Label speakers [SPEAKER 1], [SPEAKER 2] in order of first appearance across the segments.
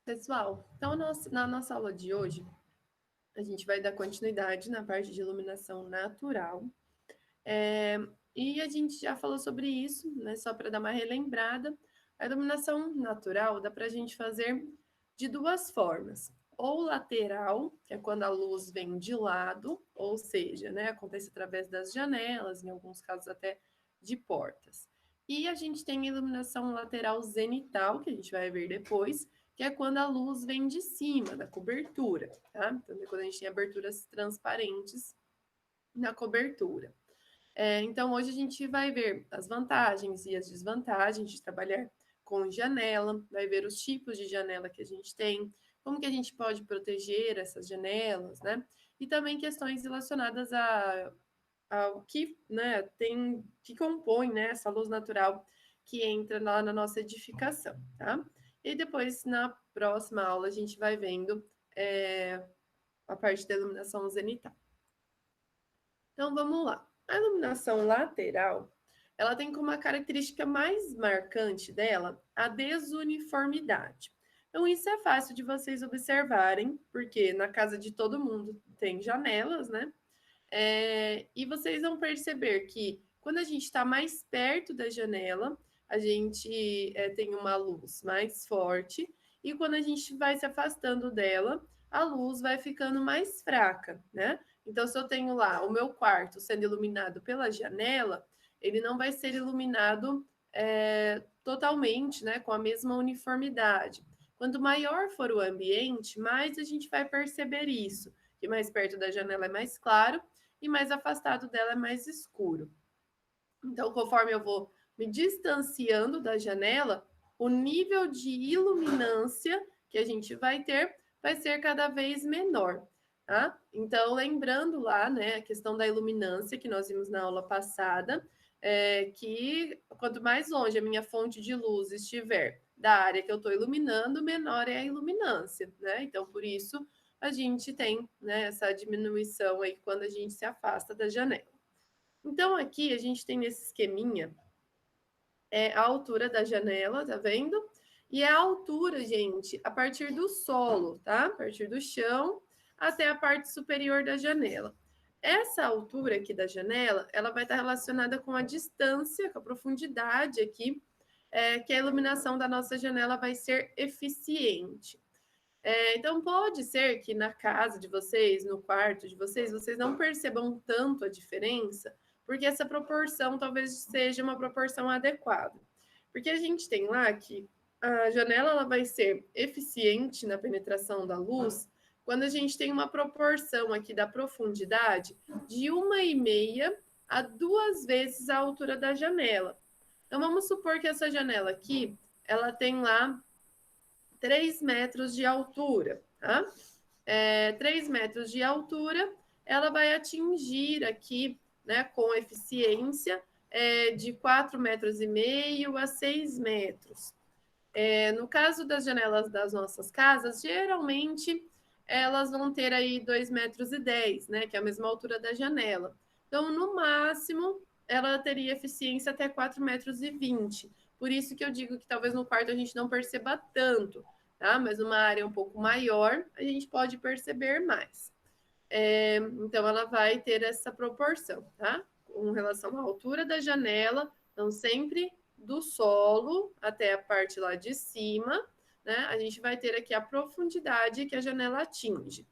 [SPEAKER 1] Pessoal, então na nossa aula de hoje, a gente vai dar continuidade na parte de iluminação natural. E a gente já falou sobre isso, né? Só para dar uma relembrada. A iluminação natural dá para a gente fazer de duas formas. Ou lateral, que é quando a luz vem de lado, ou seja, né, acontece através das janelas, em alguns casos até de portas. E a gente tem a iluminação lateral zenital, que a gente vai ver depois, que é quando a luz vem de cima, da cobertura, tá? Então, é quando a gente tem aberturas transparentes na cobertura. Então, hoje a gente vai ver as vantagens e as desvantagens de trabalhar com janela, vai ver os tipos de janela que a gente tem, como que a gente pode proteger essas janelas, né? E também questões relacionadas ao que, né, que compõe, né, essa luz natural que entra lá na nossa edificação, tá? E depois, na próxima aula, a gente vai vendo a parte da iluminação zenital. Então, vamos lá. A iluminação lateral, ela tem como a característica mais marcante dela a desuniformidade. Então, isso é fácil de vocês observarem, porque na casa de todo mundo tem janelas, né? E vocês vão perceber que quando a gente está mais perto da janela, a gente tem uma luz mais forte, e quando a gente vai se afastando dela, a luz vai ficando mais fraca, né? Então, se eu tenho lá o meu quarto sendo iluminado pela janela, ele não vai ser iluminado totalmente, né, com a mesma uniformidade. Quanto maior for o ambiente, mais a gente vai perceber isso, que mais perto da janela é mais claro e mais afastado dela é mais escuro. Então, conforme eu vou me distanciando da janela, o nível de iluminância que a gente vai ter vai ser cada vez menor. Tá? Então, lembrando lá, né, a questão da iluminância que nós vimos na aula passada, que quanto mais longe a minha fonte de luz estiver da área que eu estou iluminando, menor é a iluminância, né? Então, por isso, a gente tem, né, essa diminuição aí quando a gente se afasta da janela. Então, aqui a gente tem nesse esqueminha a altura da janela, tá vendo? E a altura, gente, a partir do solo, tá? A partir do chão até a parte superior da janela. Essa altura aqui da janela, ela vai estar relacionada com a distância, com a profundidade aqui, que a iluminação da nossa janela vai ser eficiente. Então, pode ser que na casa de vocês, no quarto de vocês, vocês não percebam tanto a diferença, porque essa proporção talvez seja uma proporção adequada. Porque a gente tem lá que a janela ela vai ser eficiente na penetração da luz quando a gente tem uma proporção aqui da profundidade de 1,5 a 2 vezes a altura da janela. Então, vamos supor que essa janela aqui, ela tem lá 3 metros de altura, tá? 3 metros de altura, ela vai atingir aqui, né, com eficiência de 4,5 metros a 6 metros. No caso das janelas das nossas casas, geralmente elas vão ter aí 2,10 metros, né, que é a mesma altura da janela. Então, no máximo, ela teria eficiência até 4,20 metros. Por isso que eu digo que talvez no quarto a gente não perceba tanto, tá? Mas numa área um pouco maior, a gente pode perceber mais. Então, ela vai ter essa proporção, tá? Com relação à altura da janela, então sempre do solo até a parte lá de cima, né? A gente vai ter aqui a profundidade que a janela atinge.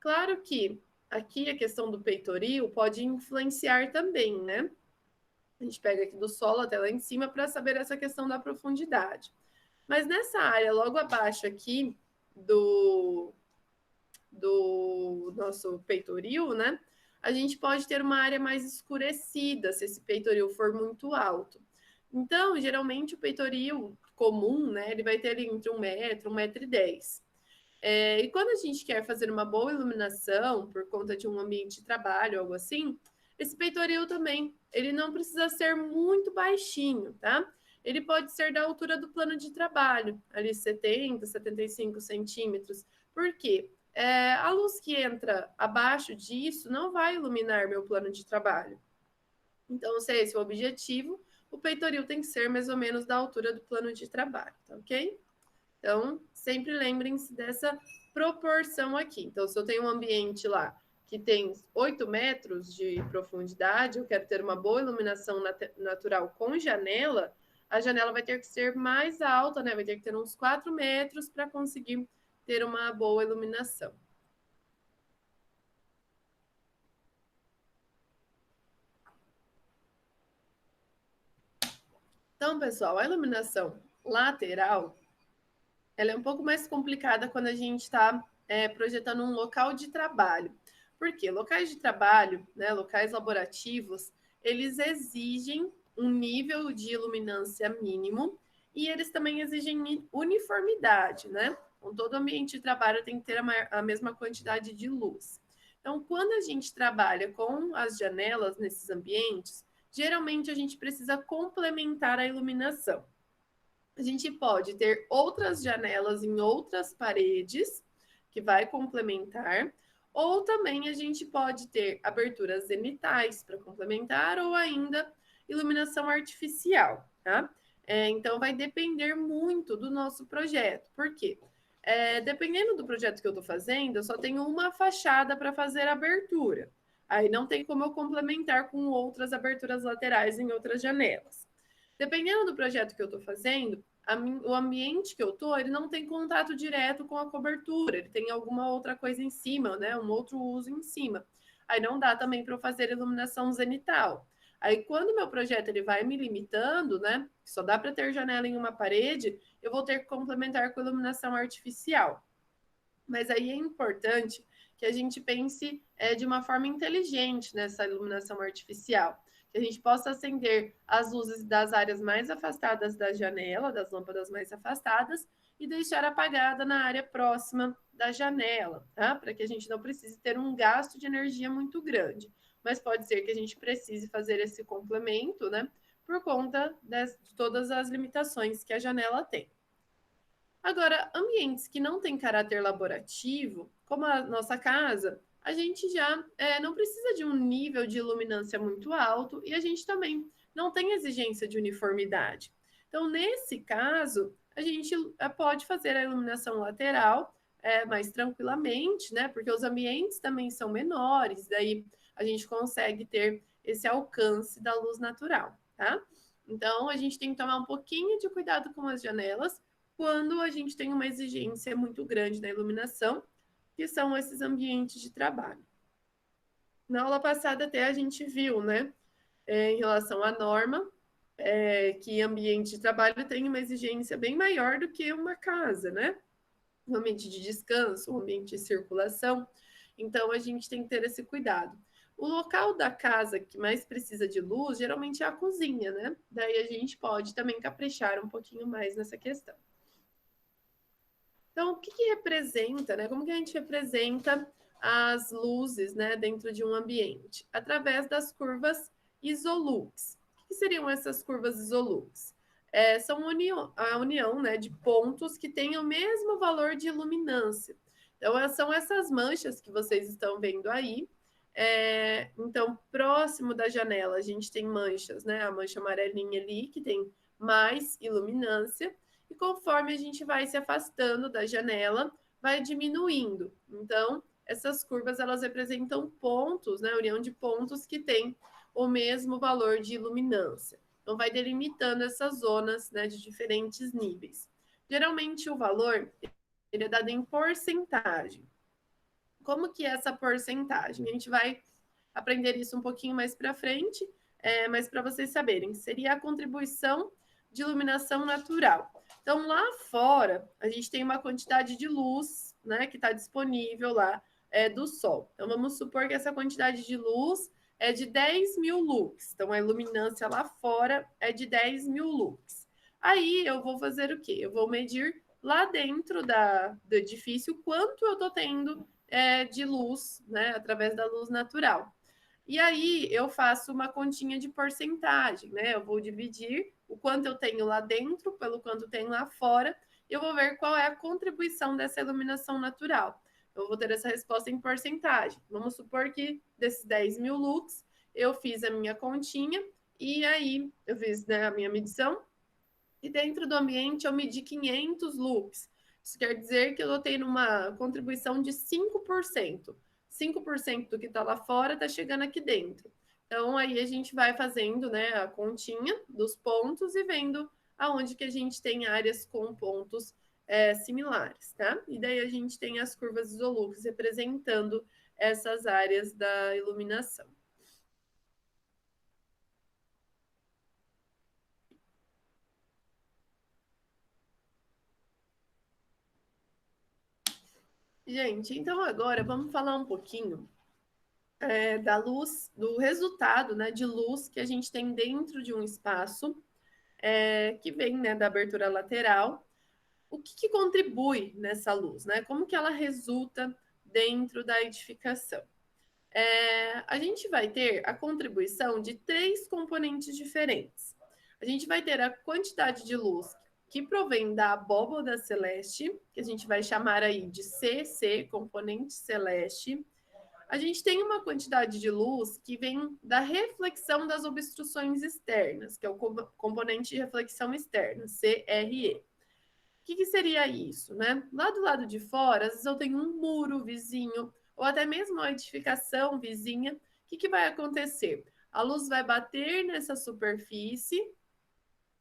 [SPEAKER 1] Claro que aqui a questão do peitoril pode influenciar também, né? A gente pega aqui do solo até lá em cima para saber essa questão da profundidade. Mas nessa área logo abaixo aqui do nosso peitoril, né? A gente pode ter uma área mais escurecida se esse peitoril for muito alto. Então, geralmente o peitoril comum, né? Ele vai ter entre 1 metro, 1,10 m. E quando a gente quer fazer uma boa iluminação por conta de um ambiente de trabalho, algo assim, esse peitoril também, ele não precisa ser muito baixinho, tá? Ele pode ser da altura do plano de trabalho, ali 70, 75 centímetros. Por quê? A luz que entra abaixo disso não vai iluminar meu plano de trabalho. Então, se é esse o objetivo, o peitoril tem que ser mais ou menos da altura do plano de trabalho, tá ok? Então, sempre lembrem-se dessa proporção aqui. Então, se eu tenho um ambiente lá que tem 8 metros de profundidade, eu quero ter uma boa iluminação natural com janela, a janela vai ter que ser mais alta, né? Vai ter que ter uns 4 metros para conseguir ter uma boa iluminação. Então, pessoal, a iluminação lateral, ela é um pouco mais complicada quando a gente está projetando um local de trabalho. Por quê? Locais de trabalho, né, locais laborativos, eles exigem um nível de iluminância mínimo e eles também exigem uniformidade, né? Então, todo ambiente de trabalho tem que ter a mesma quantidade de luz. Então, quando a gente trabalha com as janelas nesses ambientes, geralmente a gente precisa complementar a iluminação. A gente pode ter outras janelas em outras paredes, que vai complementar, ou também a gente pode ter aberturas zenitais para complementar, ou ainda iluminação artificial, tá? Então, vai depender muito do nosso projeto. Por quê? Dependendo do projeto que eu estou fazendo, eu só tenho uma fachada para fazer abertura. Aí não tem como eu complementar com outras aberturas laterais em outras janelas. Dependendo do projeto que eu estou fazendo, o ambiente que eu estou, ele não tem contato direto com a cobertura, ele tem alguma outra coisa em cima, né? Um outro uso em cima. Aí não dá também para eu fazer iluminação zenital. Aí quando meu projeto ele vai me limitando, né? Só dá para ter janela em uma parede, eu vou ter que complementar com iluminação artificial. Mas aí é importante que a gente pense de uma forma inteligente nessa iluminação artificial, que a gente possa acender as luzes das áreas mais afastadas da janela, das lâmpadas mais afastadas, e deixar apagada na área próxima da janela, tá? Para que a gente não precise ter um gasto de energia muito grande. Mas pode ser que a gente precise fazer esse complemento, né? Por conta de todas as limitações que a janela tem. Agora, ambientes que não têm caráter laborativo, como a nossa casa, a gente já não precisa de um nível de iluminância muito alto e a gente também não tem exigência de uniformidade. Então, nesse caso, a gente pode fazer a iluminação lateral mais tranquilamente, né? Porque os ambientes também são menores, daí a gente consegue ter esse alcance da luz natural, tá? Então, a gente tem que tomar um pouquinho de cuidado com as janelas quando a gente tem uma exigência muito grande na iluminação, que são esses ambientes de trabalho. Na aula passada até a gente viu, né, em relação à norma, que ambiente de trabalho tem uma exigência bem maior do que uma casa, né? Um ambiente de descanso, um ambiente de circulação. Então, a gente tem que ter esse cuidado. O local da casa que mais precisa de luz, geralmente é a cozinha, né? Daí a gente pode também caprichar um pouquinho mais nessa questão. Então, o que, que representa, né? Como que a gente representa as luzes, né, dentro de um ambiente? Através das curvas isolux. O que seriam essas curvas isolux? São a união, né, de pontos que têm o mesmo valor de iluminância. Então, são essas manchas que vocês estão vendo aí. Então, próximo da janela, a gente tem manchas, né? A mancha amarelinha ali, que tem mais iluminância. E conforme a gente vai se afastando da janela, vai diminuindo. Então, essas curvas elas representam pontos, né, união de pontos que têm o mesmo valor de iluminância. Então, vai delimitando essas zonas, né, de diferentes níveis. Geralmente, o valor ele é dado em porcentagem. Como que é essa porcentagem? A gente vai aprender isso um pouquinho mais para frente, mas para vocês saberem, seria a contribuição de iluminação natural. Então, lá fora, a gente tem uma quantidade de luz, né, que está disponível lá do Sol. Então, vamos supor que essa quantidade de luz é de 10 mil lux. Então, a iluminância lá fora é de 10 mil lux. Aí, eu vou fazer o quê? Eu vou medir lá dentro do edifício quanto eu estou tendo de luz, né, através da luz natural. E aí eu faço uma continha de porcentagem, né? Eu vou dividir o quanto eu tenho lá dentro pelo quanto tenho lá fora, e eu vou ver qual é a contribuição dessa iluminação natural. Eu vou ter essa resposta em porcentagem. Vamos supor que desses 10 mil lux, eu fiz a minha continha, e aí eu fiz, né, a minha medição, e dentro do ambiente eu medi 500 lux. Isso quer dizer que eu estou tendo uma contribuição de 5%. 5% do que está lá fora está chegando aqui dentro. Então, aí a gente vai fazendo, né, a continha dos pontos e vendo aonde que a gente tem áreas com pontos similares, tá? E daí a gente tem as curvas isolux representando essas áreas da iluminação. Gente, então agora vamos falar um pouquinho da luz, do resultado, né, de luz que a gente tem dentro de um espaço que vem, né, da abertura lateral. O que contribui nessa luz, né? Como que ela resulta dentro da edificação? A gente vai ter a contribuição de três componentes diferentes. A gente vai ter a quantidade de luz que provém da abóboda celeste, que a gente vai chamar aí de CC, componente celeste. A gente tem uma quantidade de luz que vem da reflexão das obstruções externas, que é o componente de reflexão externa, CRE. O que seria isso, né? Lá do lado de fora, às vezes eu tenho um muro vizinho, ou até mesmo uma edificação vizinha. O que vai acontecer? A luz vai bater nessa superfície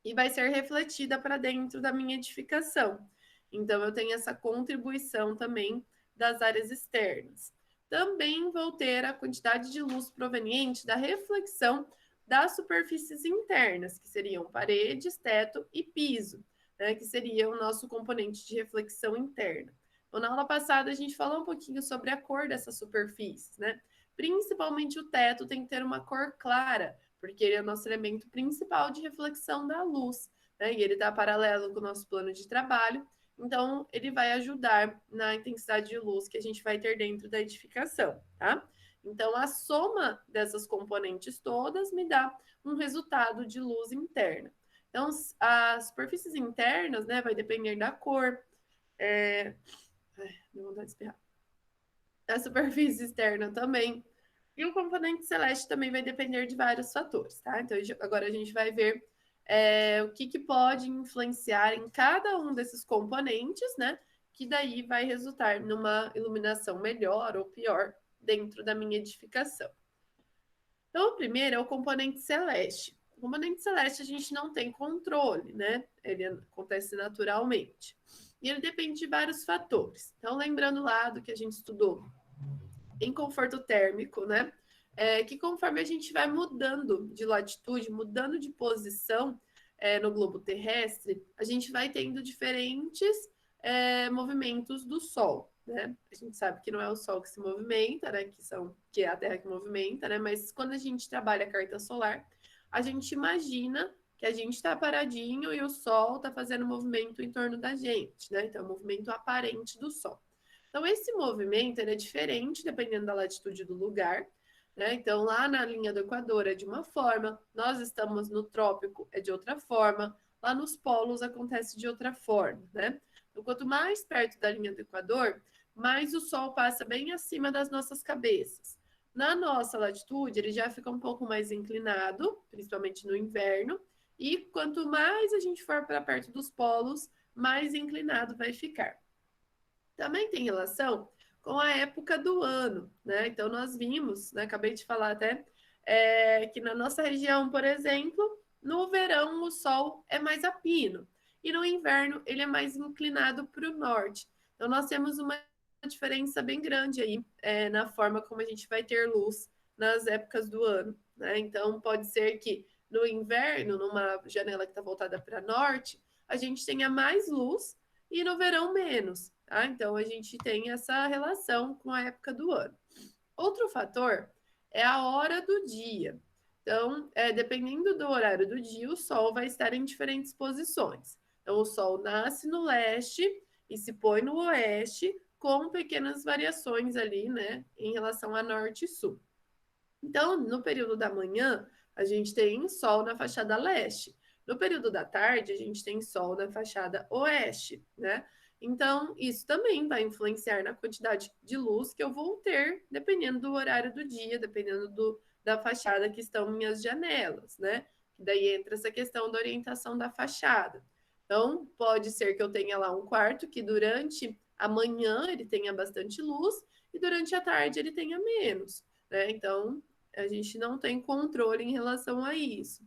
[SPEAKER 1] e vai ser refletida para dentro da minha edificação. Então, eu tenho essa contribuição também das áreas externas. Também vou ter a quantidade de luz proveniente da reflexão das superfícies internas, que seriam paredes, teto e piso, né, que seria o nosso componente de reflexão interna. Então, na aula passada, a gente falou um pouquinho sobre a cor dessas superfícies, né? Principalmente o teto tem que ter uma cor clara, porque ele é o nosso elemento principal de reflexão da luz, né? E ele está paralelo com o nosso plano de trabalho, então ele vai ajudar na intensidade de luz que a gente vai ter dentro da edificação, tá? Então, a soma dessas componentes todas me dá um resultado de luz interna. Então, as superfícies internas, né, vai depender da cor. Deu vontade de espirrar. A superfície externa também. E o componente celeste também vai depender de vários fatores, tá? Então, agora a gente vai ver o que pode influenciar em cada um desses componentes, né? Que daí vai resultar numa iluminação melhor ou pior dentro da minha edificação. Então, o primeiro é o componente celeste. O componente celeste a gente não tem controle, né? Ele acontece naturalmente. E ele depende de vários fatores. Então, lembrando lá do que a gente estudou em conforto térmico, né? Que conforme a gente vai mudando de latitude, mudando de posição no globo terrestre, a gente vai tendo diferentes movimentos do Sol, né? A gente sabe que não é o Sol que se movimenta, né? Que é a Terra que movimenta, né? Mas quando a gente trabalha a carta solar, a gente imagina que a gente está paradinho e o Sol está fazendo movimento em torno da gente, né? Então, é o movimento aparente do Sol. Então, esse movimento é diferente dependendo da latitude do lugar, né? Então, lá na linha do Equador é de uma forma, nós estamos no trópico é de outra forma, lá nos polos acontece de outra forma, né? Então, quanto mais perto da linha do Equador, mais o Sol passa bem acima das nossas cabeças. Na nossa latitude, ele já fica um pouco mais inclinado, principalmente no inverno, e quanto mais a gente for para perto dos polos, mais inclinado vai ficar. Também tem relação com a época do ano, né? Então, nós vimos, né, acabei de falar até, que na nossa região, por exemplo, no verão o sol é mais a pino e no inverno ele é mais inclinado para o norte. Então, nós temos uma diferença bem grande aí na forma como a gente vai ter luz nas épocas do ano, né? Então, pode ser que no inverno, numa janela que está voltada para norte, a gente tenha mais luz e no verão menos. Tá? Então, a gente tem essa relação com a época do ano. Outro fator é a hora do dia. Então, dependendo do horário do dia, o Sol vai estar em diferentes posições. Então, o Sol nasce no leste e se põe no oeste, com pequenas variações ali, né, em relação a norte e sul. Então, no período da manhã, a gente tem Sol na fachada leste. No período da tarde, a gente tem Sol na fachada oeste, né? Então, isso também vai influenciar na quantidade de luz que eu vou ter, dependendo do horário do dia, dependendo da fachada que estão minhas janelas, né? Daí entra essa questão da orientação da fachada. Então, pode ser que eu tenha lá um quarto que durante a manhã ele tenha bastante luz e durante a tarde ele tenha menos, né? Então, a gente não tem controle em relação a isso.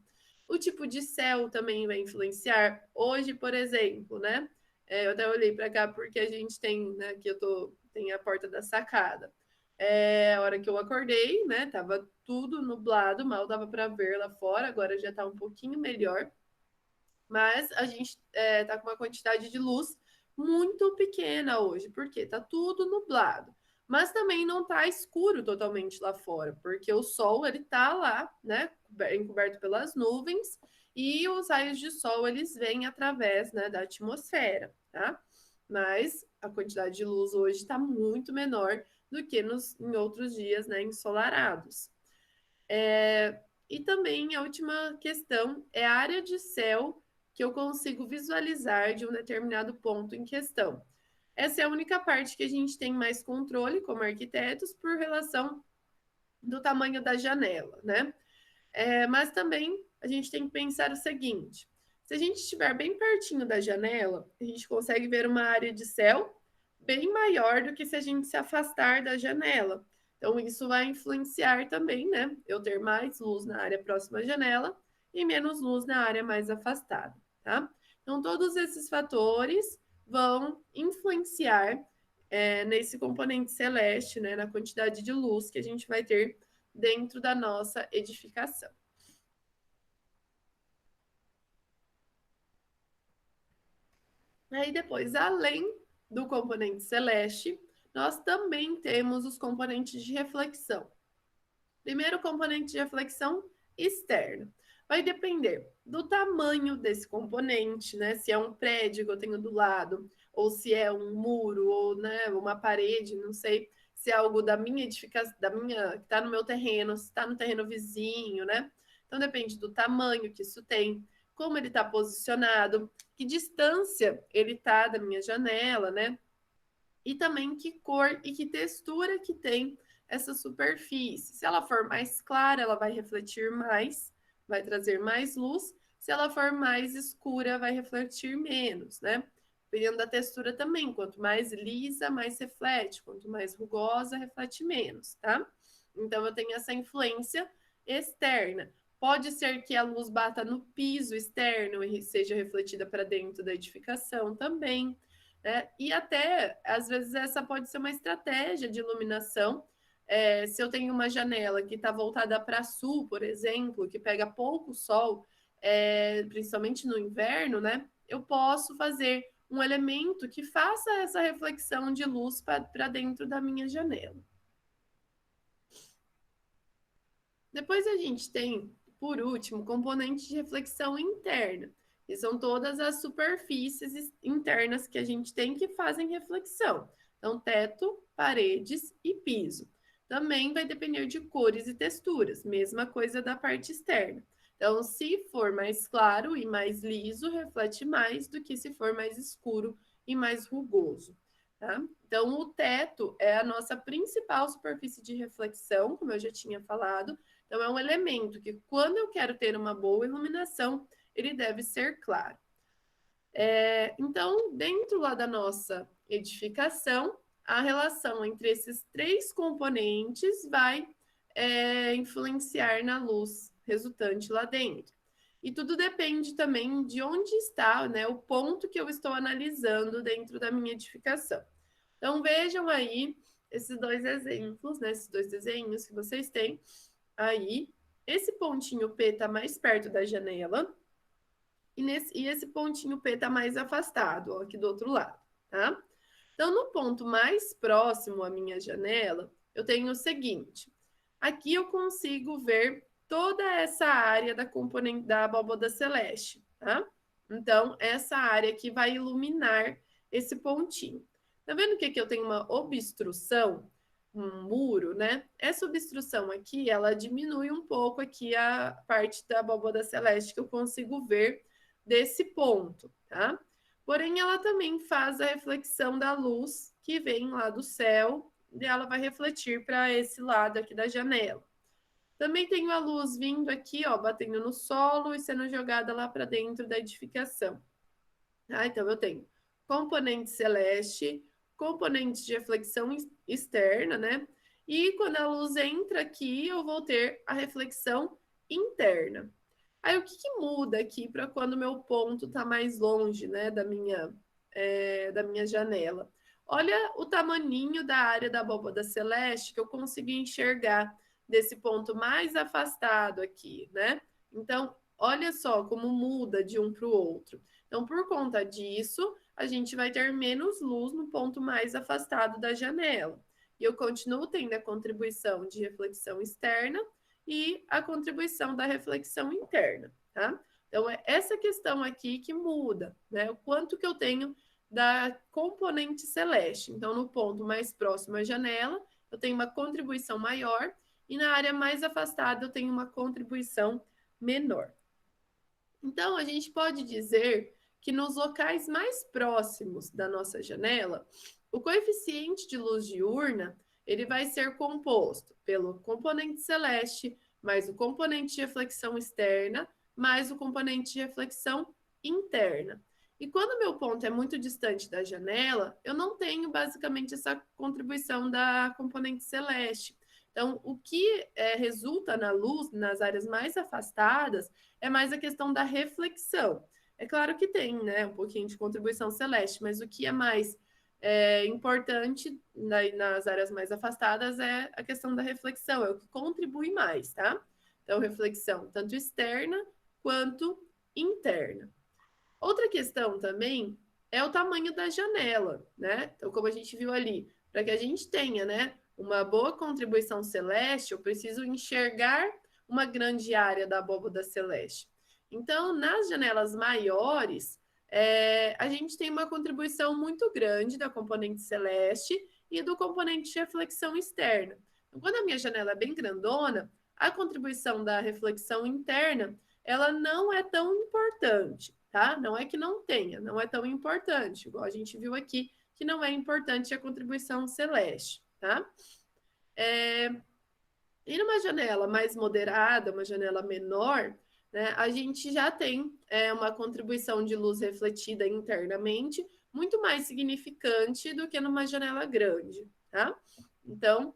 [SPEAKER 1] O tipo de céu também vai influenciar. Hoje, por exemplo, né? Eu até olhei para cá porque a gente tem, né? Aqui tem a porta da sacada. A hora que eu acordei, né? Tava tudo nublado, mal dava para ver lá fora. Agora já tá um pouquinho melhor, mas a gente está com uma quantidade de luz muito pequena hoje, porque está tudo nublado. Mas também não está escuro totalmente lá fora, porque o sol ele está lá, né, encoberto pelas nuvens, e os raios de sol eles vêm através, né, da atmosfera, tá? Mas a quantidade de luz hoje está muito menor do que em outros dias, né, ensolarados. E também a última questão é a área de céu que eu consigo visualizar de um determinado ponto em questão. Essa é a única parte que a gente tem mais controle como arquitetos por relação do tamanho da janela, né? Mas também a gente tem que pensar o seguinte: se a gente estiver bem pertinho da janela, a gente consegue ver uma área de céu bem maior do que se a gente se afastar da janela. Então, isso vai influenciar também, né? Eu ter mais luz na área próxima à janela e menos luz na área mais afastada, tá? Então, todos esses fatores vão influenciar nesse componente celeste, né? Na quantidade de luz que a gente vai ter dentro da nossa edificação. Aí depois, além do componente celeste, nós também temos os componentes de reflexão. Primeiro componente de reflexão externo. Vai depender do tamanho desse componente, né? Se é um prédio que eu tenho do lado, ou se é um muro, ou né, uma parede, não sei se é algo da minha edificação, que está no meu terreno, se está no terreno vizinho, né? Então depende do tamanho que isso tem, como ele está posicionado, que distância ele está da minha janela, né? E também que cor e que textura que tem essa superfície. Se ela for mais clara, ela vai refletir mais, vai trazer mais luz. Se ela for mais escura, vai refletir menos, né? Dependendo da textura também, quanto mais lisa, mais reflete, quanto mais rugosa, reflete menos, tá? Então eu tenho essa influência externa. Pode ser que a luz bata no piso externo e seja refletida para dentro da edificação também, né? E até, às vezes, essa pode ser uma estratégia de iluminação. Se eu tenho uma janela que está voltada para sul, por exemplo, que pega pouco sol, principalmente no inverno, né? Eu posso fazer um elemento que faça essa reflexão de luz para dentro da minha janela. Depois a gente tem, por último, componente de reflexão interna, que são todas as superfícies internas que a gente tem que fazem reflexão. Então, teto, paredes e piso. Também vai depender de cores e texturas, mesma coisa da parte externa. Então, se for mais claro e mais liso, reflete mais do que se for mais escuro e mais rugoso. Tá? Então, o teto é a nossa principal superfície de reflexão, como eu já tinha falado, então, é um elemento que, quando eu quero ter uma boa iluminação, ele deve ser claro. Então, dentro lá da nossa edificação, a relação entre esses três componentes vai influenciar na luz resultante lá dentro. E tudo depende também de onde está, né, o ponto que eu estou analisando dentro da minha edificação. Então, vejam aí esses dois exemplos, né, esses dois desenhos que vocês têm aí. Esse pontinho P está mais perto da janela e esse pontinho P está mais afastado, ó, aqui do outro lado, tá? Então, no ponto mais próximo à minha janela, eu tenho o seguinte. Aqui eu consigo ver toda essa área da componente da abóbada celeste, tá? Então, essa área aqui vai iluminar esse pontinho. Tá vendo que aqui eu tenho uma obstrução, um muro, né? Essa obstrução aqui, ela diminui um pouco aqui a parte da abóbada celeste que eu consigo ver desse ponto, tá? Porém, ela também faz a reflexão da luz que vem lá do céu e ela vai refletir para esse lado aqui da janela. Também tenho a luz vindo aqui, ó, batendo no solo e sendo jogada lá para dentro da edificação. Então, eu tenho componente celeste, componente de reflexão externa, né? E quando a luz entra aqui, eu vou ter a reflexão interna. Aí, o que, que muda aqui para quando o meu ponto está mais longe, né, da minha janela? Olha o tamaninho da área da abóbada celeste que eu consegui enxergar desse ponto mais afastado aqui, né? Então, olha só como muda de um para o outro. Então, por conta disso, a gente vai ter menos luz no ponto mais afastado da janela. E eu continuo tendo a contribuição de reflexão externa e a contribuição da reflexão interna, tá? Então, é essa questão aqui que muda, né? O quanto que eu tenho da componente celeste. Então, no ponto mais próximo à janela, eu tenho uma contribuição maior e na área mais afastada eu tenho uma contribuição menor. Então, a gente pode dizer que nos locais mais próximos da nossa janela, o coeficiente de luz diurna ele vai ser composto pelo componente celeste, mais o componente de reflexão externa, mais o componente de reflexão interna. E quando meu ponto é muito distante da janela, eu não tenho basicamente essa contribuição da componente celeste. Então, o que resulta na luz nas áreas mais afastadas é mais a questão da reflexão. É claro que tem, né, um pouquinho de contribuição celeste, mas o que é mais importante nas áreas mais afastadas é a questão da reflexão, é o que contribui mais, tá? Então, reflexão tanto externa quanto interna. Outra questão também é o tamanho da janela, né? Então, como a gente viu ali, para que a gente tenha, né, uma boa contribuição celeste, eu preciso enxergar uma grande área da abóbada celeste. Então, nas janelas maiores, a gente tem uma contribuição muito grande da componente celeste e do componente de reflexão externa. Então, quando a minha janela é bem grandona, a contribuição da reflexão interna ela não é tão importante, tá? Não é que não tenha, não é tão importante, igual a gente viu aqui, que não é importante a contribuição celeste, tá? E numa janela mais moderada, uma janela menor, né, a gente já tem uma contribuição de luz refletida internamente muito mais significante do que numa janela grande, tá? Então,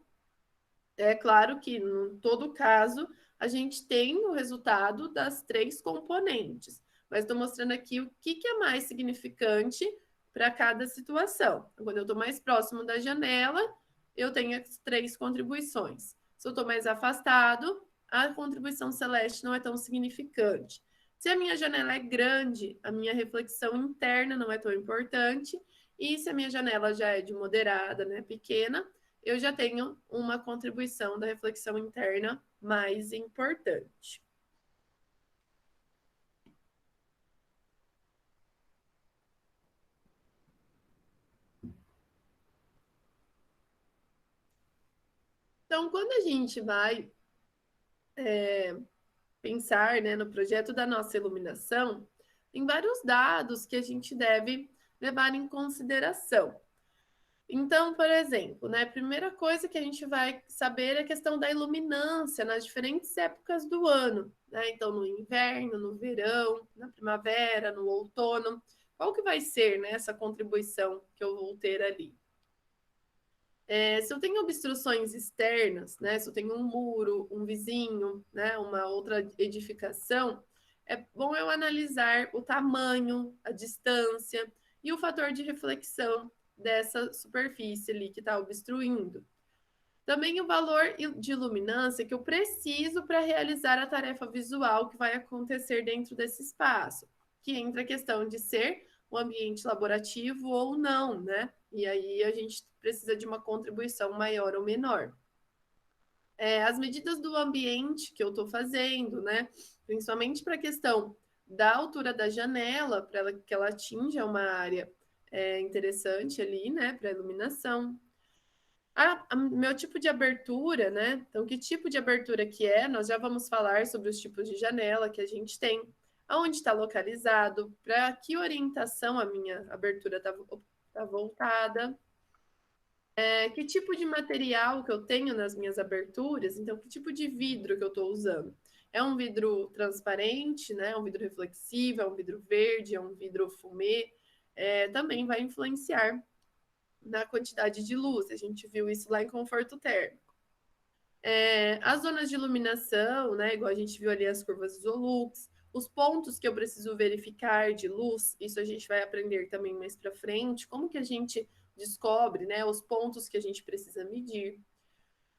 [SPEAKER 1] é claro que, em todo caso, a gente tem o resultado das três componentes, mas estou mostrando aqui o que é mais significante para cada situação. Quando eu estou mais próximo da janela, eu tenho as três contribuições. Se eu estou mais afastado, a contribuição celeste não é tão significante. Se a minha janela é grande, a minha reflexão interna não é tão importante, e se a minha janela já é de moderada, né, pequena, eu já tenho uma contribuição da reflexão interna mais importante. Então, quando a gente vai pensar, né, no projeto da nossa iluminação, tem vários dados que a gente deve levar em consideração. Então, por exemplo, né, a primeira coisa que a gente vai saber é a questão da iluminância nas diferentes épocas do ano, né? Então, no inverno, no verão, na primavera, no outono, qual que vai ser, né, essa contribuição que eu vou ter ali? Se eu tenho obstruções externas, né, se eu tenho um muro, um vizinho, né, uma outra edificação, é bom eu analisar o tamanho, a distância e o fator de reflexão dessa superfície ali que está obstruindo. Também o valor de iluminância que eu preciso para realizar a tarefa visual que vai acontecer dentro desse espaço, que entra a questão de ser um ambiente laborativo ou não, né? E aí a gente precisa de uma contribuição maior ou menor. As medidas do ambiente que eu estou fazendo, né? Principalmente para a questão da altura da janela, para que ela atinja uma área interessante ali, né? Para iluminação. Meu tipo de abertura, né? Então, que tipo de abertura que é? Nós já vamos falar sobre os tipos de janela que a gente tem, aonde está localizado, para que orientação a minha abertura está voltada, que tipo de material que eu tenho nas minhas aberturas, então, que tipo de vidro que eu estou usando. É um vidro transparente, né? É um vidro reflexivo, é um vidro verde, é um vidro fumê. também vai influenciar na quantidade de luz. A gente viu isso lá em conforto térmico. As zonas de iluminação, né, igual a gente viu ali as curvas Isolux, os pontos que eu preciso verificar de luz, isso a gente vai aprender também mais para frente, como que a gente descobre, né, os pontos que a gente precisa medir.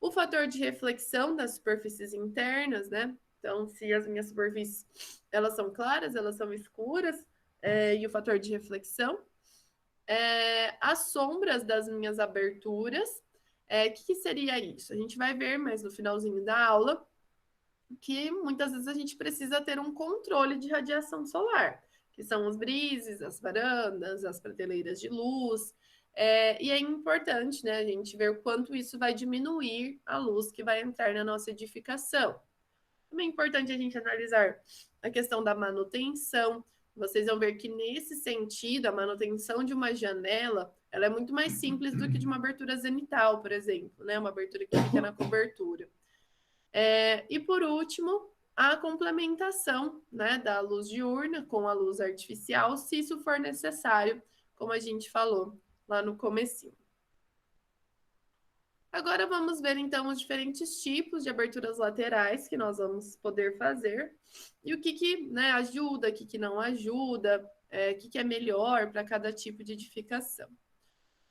[SPEAKER 1] O fator de reflexão das superfícies internas, né? Então, se as minhas superfícies elas são claras, elas são escuras, e o fator de reflexão. As sombras das minhas aberturas. Que seria isso? A gente vai ver mais no finalzinho da aula que muitas vezes a gente precisa ter um controle de radiação solar, que são os brises, as varandas, as prateleiras de luz. E é importante, né, a gente ver o quanto isso vai diminuir a luz que vai entrar na nossa edificação. Também é importante a gente analisar a questão da manutenção. Vocês vão ver que nesse sentido, a manutenção de uma janela, ela é muito mais simples do que de uma abertura zenital, por exemplo, né? Uma abertura que fica na cobertura. E por último, a complementação, né, da luz diurna com a luz artificial, se isso for necessário, como a gente falou lá no comecinho. Agora vamos ver então os diferentes tipos de aberturas laterais que nós vamos poder fazer e o que né, ajuda, o que não ajuda, o que é melhor para cada tipo de edificação.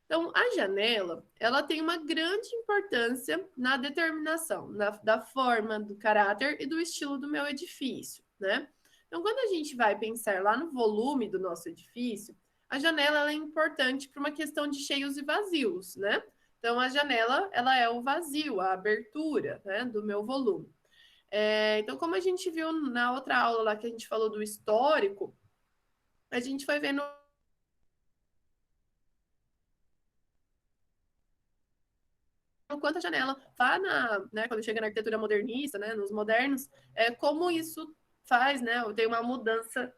[SPEAKER 1] Então, a janela, ela tem uma grande importância na determinação da forma, do caráter e do estilo do meu edifício, né? Então, quando a gente vai pensar lá no volume do nosso edifício, a janela ela é importante para uma questão de cheios e vazios, né? Então, a janela, ela é o vazio, a abertura, né, do meu volume. Então, como a gente viu na outra aula lá que a gente falou do histórico, a gente foi vendo o quanto a janela vá né, quando chega na arquitetura modernista, né, nos modernos, como isso faz, né, tem uma mudança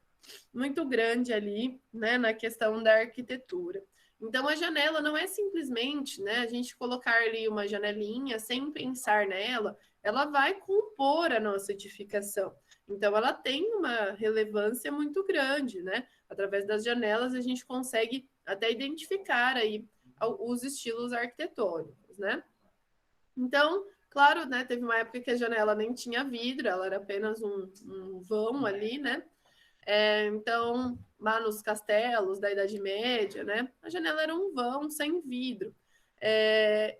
[SPEAKER 1] muito grande ali, né, na questão da arquitetura. Então, a janela não é simplesmente, né, a gente colocar ali uma janelinha sem pensar nela, ela vai compor a nossa edificação. Então, ela tem uma relevância muito grande, né? Através das janelas, a gente consegue até identificar aí os estilos arquitetônicos, né? Então, claro, né, teve uma época que a janela nem tinha vidro, ela era apenas um vão ali, né? Então, lá nos castelos da Idade Média, né, a janela era um vão sem vidro.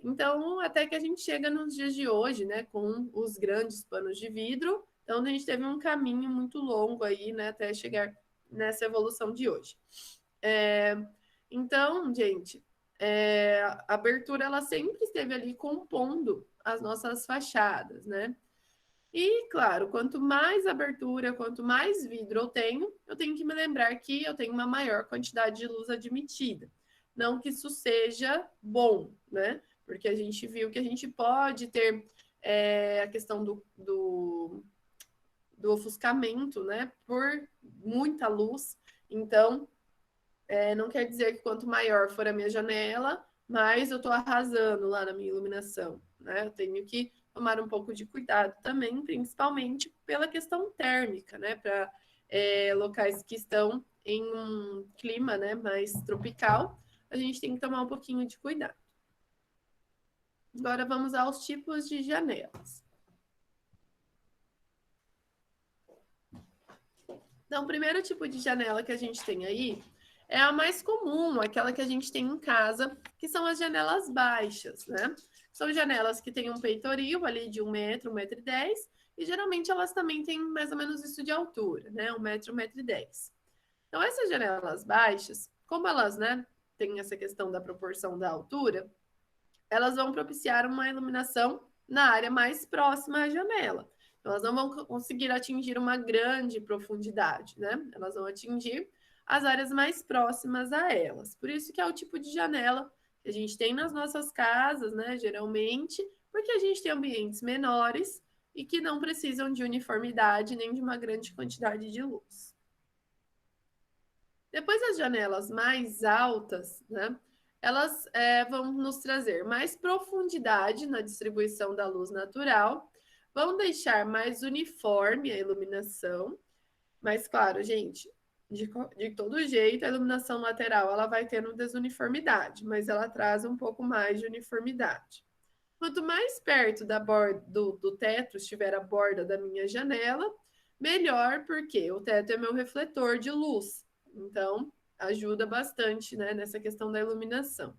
[SPEAKER 1] Então, até que a gente chega nos dias de hoje, né, com os grandes panos de vidro, então a gente teve um caminho muito longo aí, né, até chegar nessa evolução de hoje. Então, gente, a abertura ela sempre esteve ali compondo as nossas fachadas, né? E, claro, quanto mais abertura, quanto mais vidro eu tenho que me lembrar que eu tenho uma maior quantidade de luz admitida. Não que isso seja bom, né? Porque a gente viu que a gente pode ter a questão do ofuscamento, né? Por muita luz. Então, não quer dizer que quanto maior for a minha janela, mais eu estou arrasando lá na minha iluminação, né? Eu tenho que tomar um pouco de cuidado também, principalmente pela questão térmica, né? Para locais que estão em um clima, né, mais tropical, a gente tem que tomar um pouquinho de cuidado. Agora vamos aos tipos de janelas. Então, o primeiro tipo de janela que a gente tem aí é a mais comum, aquela que a gente tem em casa, que são as janelas baixas, né? São janelas que têm um peitoril ali de 1 metro, 1,10 m, e geralmente elas também têm mais ou menos isso de altura, né? 1 metro, 1,10 m. Então, essas janelas baixas, como elas, né, têm essa questão da proporção da altura, elas vão propiciar uma iluminação na área mais próxima à janela. Então, elas não vão conseguir atingir uma grande profundidade, né? Elas vão atingir as áreas mais próximas a elas. Por isso que é o tipo de janela que a gente tem nas nossas casas, né? Geralmente, porque a gente tem ambientes menores e que não precisam de uniformidade nem de uma grande quantidade de luz. Depois, as janelas mais altas, né? Elas vão nos trazer mais profundidade na distribuição da luz natural, vão deixar mais uniforme a iluminação, mas claro, gente, de todo jeito, a iluminação lateral ela vai tendo desuniformidade, mas ela traz um pouco mais de uniformidade. Quanto mais perto da borda do teto estiver a borda da minha janela, melhor, porque o teto é meu refletor de luz. Então, ajuda bastante, né, nessa questão da iluminação.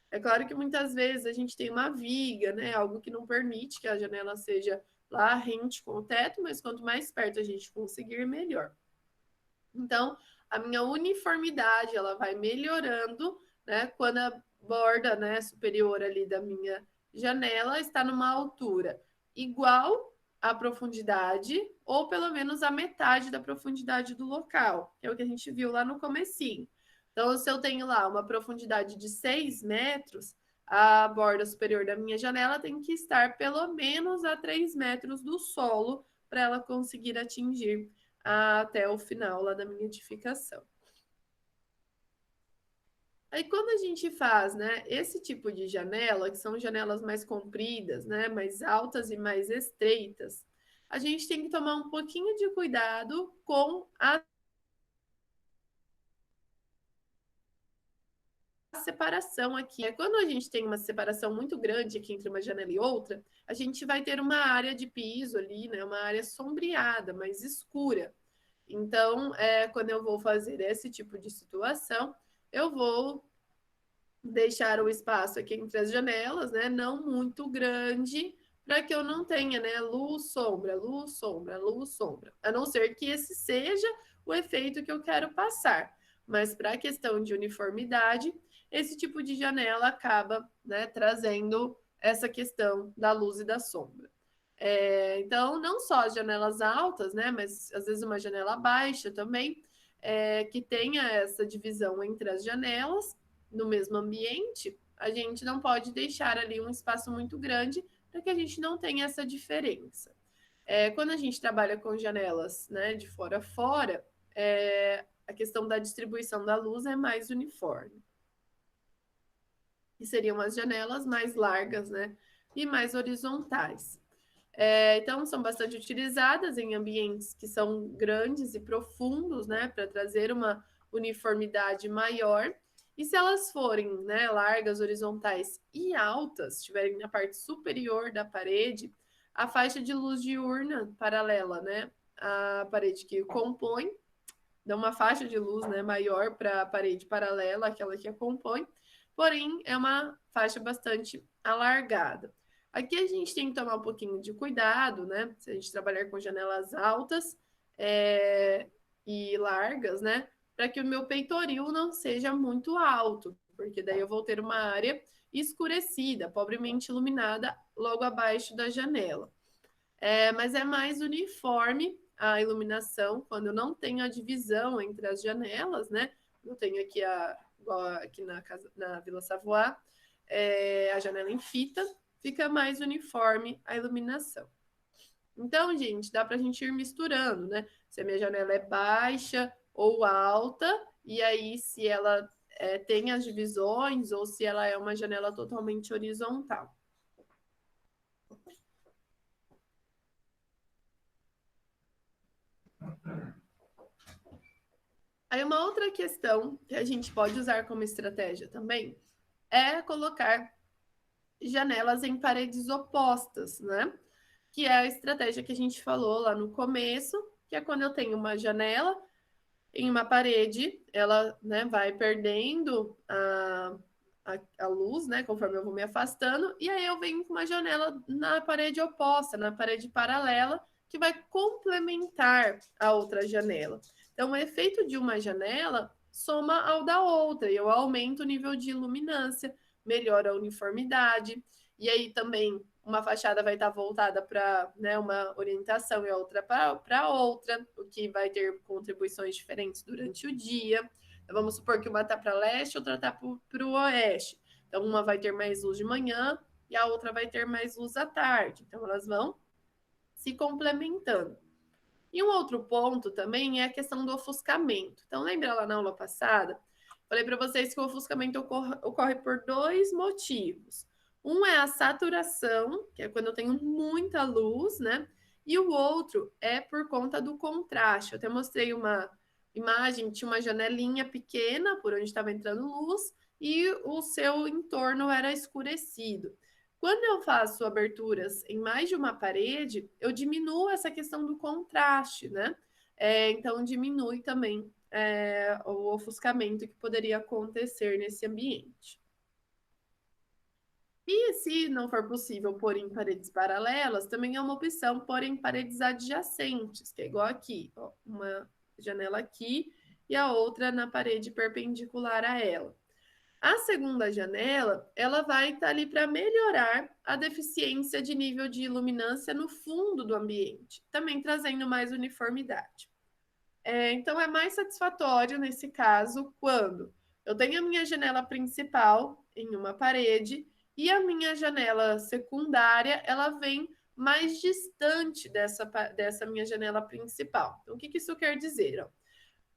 [SPEAKER 1] É claro que muitas vezes a gente tem uma viga, né, algo que não permite que a janela seja lá rente com o teto, mas quanto mais perto a gente conseguir, melhor. Então, a minha uniformidade ela vai melhorando, né, quando a borda, né, superior ali da minha janela está numa altura igual à profundidade ou pelo menos a metade da profundidade do local, que é o que a gente viu lá no comecinho. Então, se eu tenho lá uma profundidade de 6 metros, a borda superior da minha janela tem que estar pelo menos a 3 metros do solo para ela conseguir atingir até o final lá da minha edificação. Aí quando a gente faz, né, esse tipo de janela, que são janelas mais compridas, né, mais altas e mais estreitas, a gente tem que tomar um pouquinho de cuidado com a separação aqui. Quando a gente tem uma separação muito grande aqui entre uma janela e outra, a gente vai ter uma área de piso ali, né, uma área sombreada, mais escura. Então, quando eu vou fazer esse tipo de situação, eu vou deixar o espaço aqui entre as janelas, né, não muito grande, para que eu não tenha, né, luz, sombra, luz, sombra, luz, sombra. A não ser que esse seja o efeito que eu quero passar. Mas para a questão de uniformidade, esse tipo de janela acaba, né, trazendo essa questão da luz e da sombra. Então, não só as janelas altas, né, mas às vezes uma janela baixa também, que tenha essa divisão entre as janelas no mesmo ambiente, a gente não pode deixar ali um espaço muito grande para que a gente não tenha essa diferença. Quando a gente trabalha com janelas, né, de fora a fora, a questão da distribuição da luz é mais uniforme. E seriam as janelas mais largas, né, e mais horizontais. Então, são bastante utilizadas em ambientes que são grandes e profundos, né, para trazer uma uniformidade maior. E se elas forem, né, largas, horizontais e altas, estiverem na parte superior da parede, a faixa de luz diurna paralela, né, à parede que compõe, dá uma faixa de luz, né, maior para a parede paralela, aquela que a compõe, porém é uma faixa bastante alargada. Aqui a gente tem que tomar um pouquinho de cuidado, né? Se a gente trabalhar com janelas altas e largas, né? Para que o meu peitoril não seja muito alto, porque daí eu vou ter uma área escurecida, pobremente iluminada, logo abaixo da janela. Mas é mais uniforme a iluminação quando eu não tenho a divisão entre as janelas, né? Eu tenho aqui aqui na Vila Savoie, a janela em fita, fica mais uniforme a iluminação. Então, gente, dá para a gente ir misturando, né? Se a minha janela é baixa ou alta, e aí se ela tem as divisões ou se ela é uma janela totalmente horizontal. Aí uma outra questão que a gente pode usar como estratégia também é colocar janelas em paredes opostas, né? Que é a estratégia que a gente falou lá no começo, que é quando eu tenho uma janela em uma parede, ela, né, vai perdendo a luz, né, conforme eu vou me afastando, e aí eu venho com uma janela na parede oposta, na parede paralela, que vai complementar a outra janela. Então, o efeito de uma janela soma ao da outra, e eu aumento o nível de iluminância, melhora a uniformidade, e aí também uma fachada vai estar voltada para, né, uma orientação e a outra para outra, o que vai ter contribuições diferentes durante o dia. Então, vamos supor que uma está para leste, outra está para o oeste. Então, uma vai ter mais luz de manhã e a outra vai ter mais luz à tarde. Então, elas vão se complementando. E um outro ponto também é a questão do ofuscamento. Então, lembra lá na aula passada? Falei para vocês que o ofuscamento ocorre por dois motivos. Um é a saturação, que é quando eu tenho muita luz, né? E o outro é por conta do contraste. Eu até mostrei imagem tinha uma janelinha pequena por onde estava entrando luz e o seu entorno era escurecido. Quando eu faço aberturas em mais de uma parede, eu diminuo essa questão do contraste, né? Então diminui também o ofuscamento que poderia acontecer nesse ambiente. E se não for possível pôr em paredes paralelas, também é uma opção pôr em paredes adjacentes, que é igual aqui, ó, uma janela aqui e a outra na parede perpendicular a ela. A segunda janela, ela vai estar ali para melhorar a deficiência de nível de iluminância no fundo do ambiente, também trazendo mais uniformidade. Então, é mais satisfatório nesse caso quando eu tenho a minha janela principal em uma parede e a minha janela secundária ela vem mais distante dessa minha janela principal. Então, o que isso quer dizer? Ó?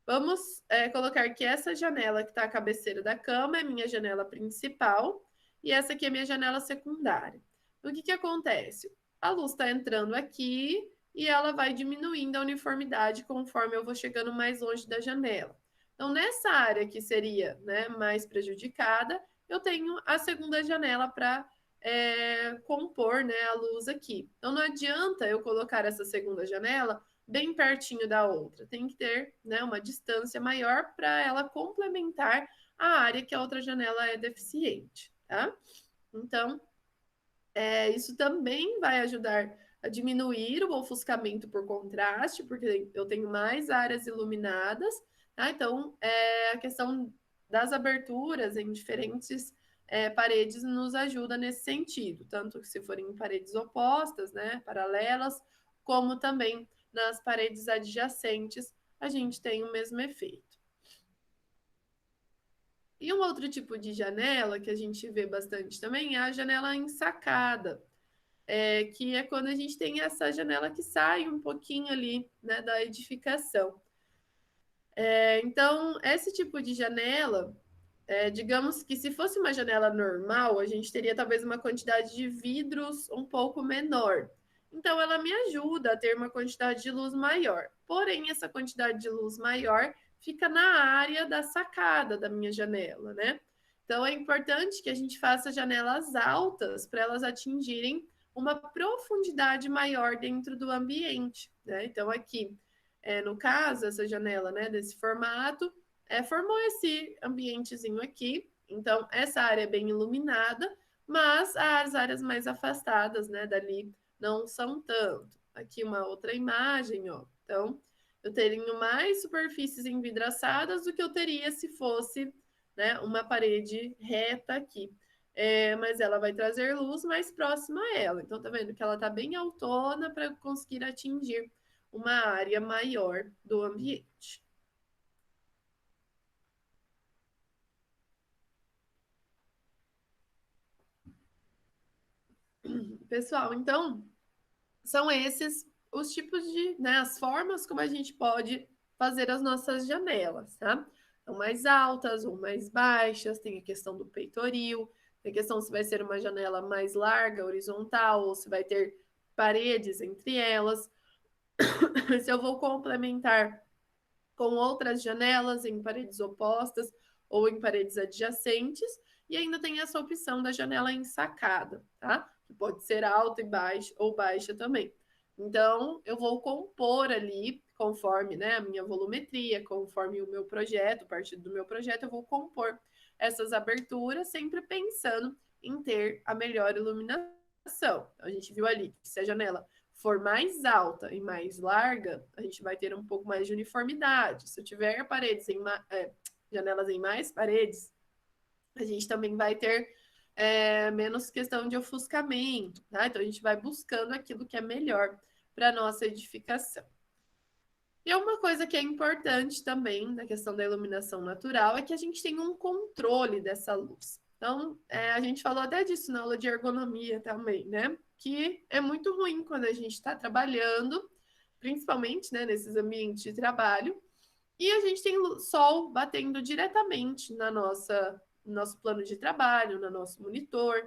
[SPEAKER 1] Vamos colocar que essa janela que está à cabeceira da cama é minha janela principal e essa aqui é minha janela secundária. Então, o que acontece? A luz está entrando aqui e ela vai diminuindo a uniformidade conforme eu vou chegando mais longe da janela. Então, nessa área que seria mais prejudicada, eu tenho a segunda janela para compor a luz aqui. Então, não adianta eu colocar essa segunda janela bem pertinho da outra. Tem que ter uma distância maior para ela complementar a área que a outra janela é deficiente, tá? Então, isso também vai ajudar a diminuir o ofuscamento por contraste, porque eu tenho mais áreas iluminadas, tá? Então, a questão das aberturas em diferentes paredes nos ajuda nesse sentido, tanto que se forem paredes opostas, paralelas, como também nas paredes adjacentes, a gente tem o mesmo efeito. E um outro tipo de janela que a gente vê bastante também é a janela ensacada, que é quando a gente tem essa janela que sai um pouquinho ali da edificação. Então, esse tipo de janela, digamos que se fosse uma janela normal, a gente teria talvez uma quantidade de vidros um pouco menor. Então, ela me ajuda a ter uma quantidade de luz maior. Porém, essa quantidade de luz maior fica na área da sacada da minha janela, né? Então, é importante que a gente faça janelas altas para elas atingirem uma profundidade maior dentro do ambiente, né? Então, aqui, no caso, essa janela, desse formato, formou esse ambientezinho aqui. Então, essa área é bem iluminada, mas as áreas mais afastadas, dali não são tanto. Aqui uma outra imagem, ó. Então, eu teria mais superfícies envidraçadas do que eu teria se fosse uma parede reta aqui. Mas ela vai trazer luz mais próxima a ela. Então, tá vendo que ela tá bem autona para conseguir atingir uma área maior do ambiente. Pessoal, então, são esses os tipos de, as formas como a gente pode fazer as nossas janelas, tá? São mais altas ou mais baixas, tem a questão do peitoril, tem a questão se vai ser uma janela mais larga, horizontal, ou se vai ter paredes entre elas. Se eu vou complementar com outras janelas em paredes opostas ou em paredes adjacentes, e ainda tem essa opção da janela ensacada, tá? Que pode ser alta e baixa ou baixa também. Então, eu vou compor ali, conforme a minha volumetria, conforme o meu projeto, a partir do meu projeto, eu vou compor essas aberturas, sempre pensando em ter a melhor iluminação. Então, a gente viu ali que se a janela for mais alta e mais larga, a gente vai ter um pouco mais de uniformidade. Se eu tiver paredes janelas em mais paredes, a gente também vai ter menos questão de ofuscamento, tá? Então a gente vai buscando aquilo que é melhor para a nossa edificação. E uma coisa que é importante também na questão da iluminação natural é que a gente tem um controle dessa luz. Então, a gente falou até disso na aula de ergonomia também, né? Que é muito ruim quando a gente está trabalhando, principalmente nesses ambientes de trabalho, e a gente tem sol batendo diretamente no nosso plano de trabalho, no nosso monitor.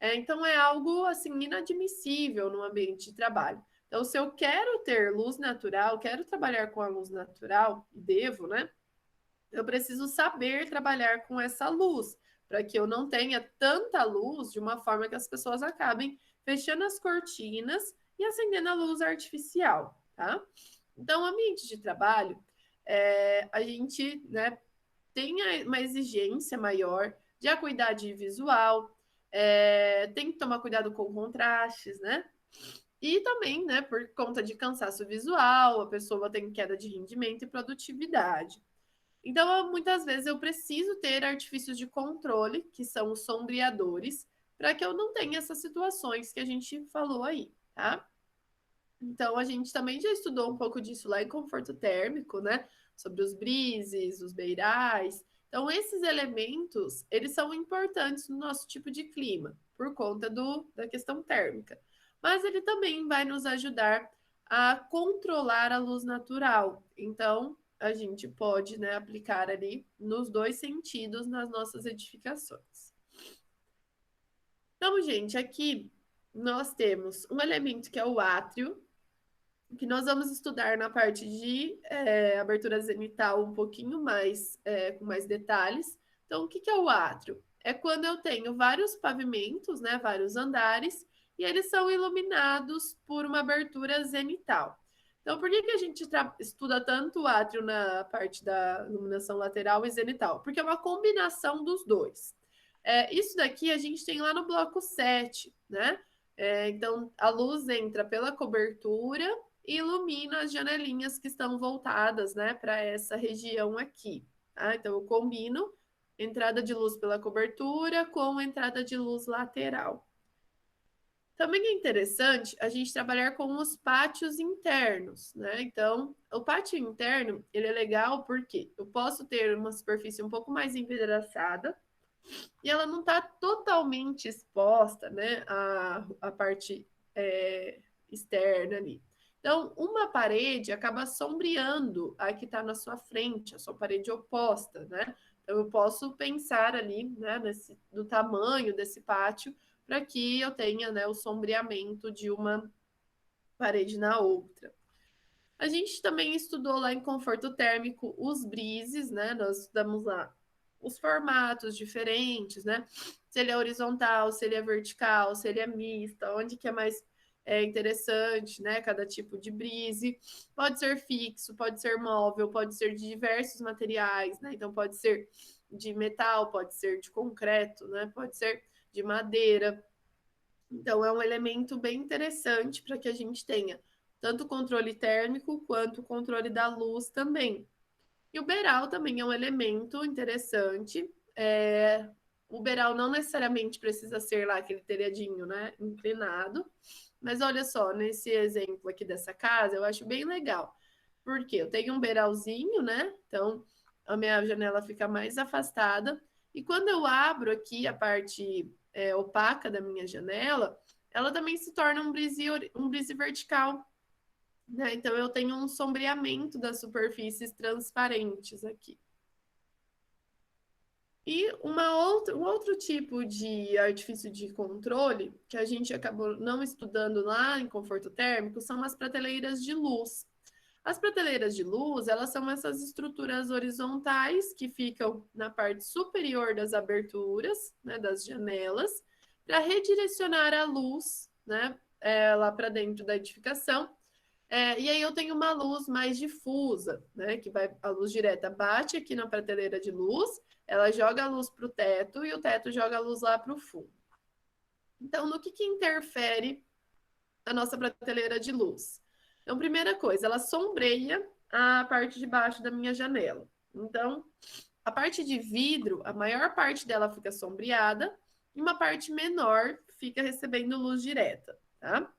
[SPEAKER 1] Então, é algo assim inadmissível no ambiente de trabalho. Então, se eu quero ter luz natural, quero trabalhar com a luz natural, devo, né? Eu preciso saber trabalhar com essa luz, para que eu não tenha tanta luz de uma forma que as pessoas acabem fechando as cortinas e acendendo a luz artificial, tá? Então, o ambiente de trabalho, a gente, né, tem uma exigência maior de acuidade visual, tem que tomar cuidado com contrastes, né? E também, né, por conta de cansaço visual, a pessoa tem queda de rendimento e produtividade. Então, muitas vezes eu preciso ter artifícios de controle, que são os sombreadores, para que eu não tenha essas situações que a gente falou aí, tá? Então, a gente também já estudou um pouco disso lá em conforto térmico, né? Sobre os brises, os beirais. Então, esses elementos, eles são importantes no nosso tipo de clima, por conta da questão térmica. Mas ele também vai nos ajudar a controlar a luz natural. Então, a gente pode, né, aplicar ali nos dois sentidos nas nossas edificações. Então, gente, aqui nós temos um elemento que é o átrio, que nós vamos estudar na parte de abertura zenital um pouquinho mais, com mais detalhes. Então, o que é o átrio? É quando eu tenho vários pavimentos, né, vários andares, e eles são iluminados por uma abertura zenital. Então, por que a gente estuda tanto o átrio na parte da iluminação lateral e zenital? Porque é uma combinação dos dois. Isso daqui a gente tem lá no bloco 7, né? Então, a luz entra pela cobertura e ilumina as janelinhas que estão voltadas, né, para essa região aqui. Tá? Então, eu combino entrada de luz pela cobertura com entrada de luz lateral. Também é interessante a gente trabalhar com os pátios internos, né? Então, o pátio interno, ele é legal porque eu posso ter uma superfície um pouco mais envidraçada e ela não está totalmente exposta, né, à parte externa ali. Então, uma parede acaba sombreando a que está na sua frente, a sua parede oposta, né? Então, eu posso pensar ali, né, do tamanho desse pátio para que eu tenha, né, o sombreamento de uma parede na outra. A gente também estudou lá em conforto térmico os brises, né? Nós estudamos lá os formatos diferentes, né? Se ele é horizontal, se ele é vertical, se ele é misto, onde que é mais interessante, né? Cada tipo de brise. Pode ser fixo, pode ser móvel, pode ser de diversos materiais, né? Então pode ser de metal, pode ser de concreto, né? Pode ser de madeira. Então é um elemento bem interessante para que a gente tenha tanto o controle térmico quanto o controle da luz também. E o beiral também é um elemento interessante. O beiral não necessariamente precisa ser lá aquele telhadinho, né, inclinado. Mas olha só, nesse exemplo aqui dessa casa, eu acho bem legal. Porque eu tenho um beiralzinho, né? Então a minha janela fica mais afastada. E quando eu abro aqui a parte opaca da minha janela, ela também se torna um brise vertical, né? Então eu tenho um sombreamento das superfícies transparentes aqui. E um outro tipo de artifício de controle que a gente acabou não estudando lá em conforto térmico são as prateleiras de luz. As prateleiras de luz, elas são essas estruturas horizontais que ficam na parte superior das aberturas, né, das janelas, para redirecionar a luz, né, lá para dentro da edificação. E aí eu tenho uma luz mais difusa, né? Que vai, a luz direta bate aqui na prateleira de luz, ela joga a luz para o teto e o teto joga a luz lá para o fundo. Então, no que interfere a nossa prateleira de luz? Então, primeira coisa, ela sombreia a parte de baixo da minha janela. Então, a parte de vidro, a maior parte dela fica sombreada e uma parte menor fica recebendo luz direta, tá?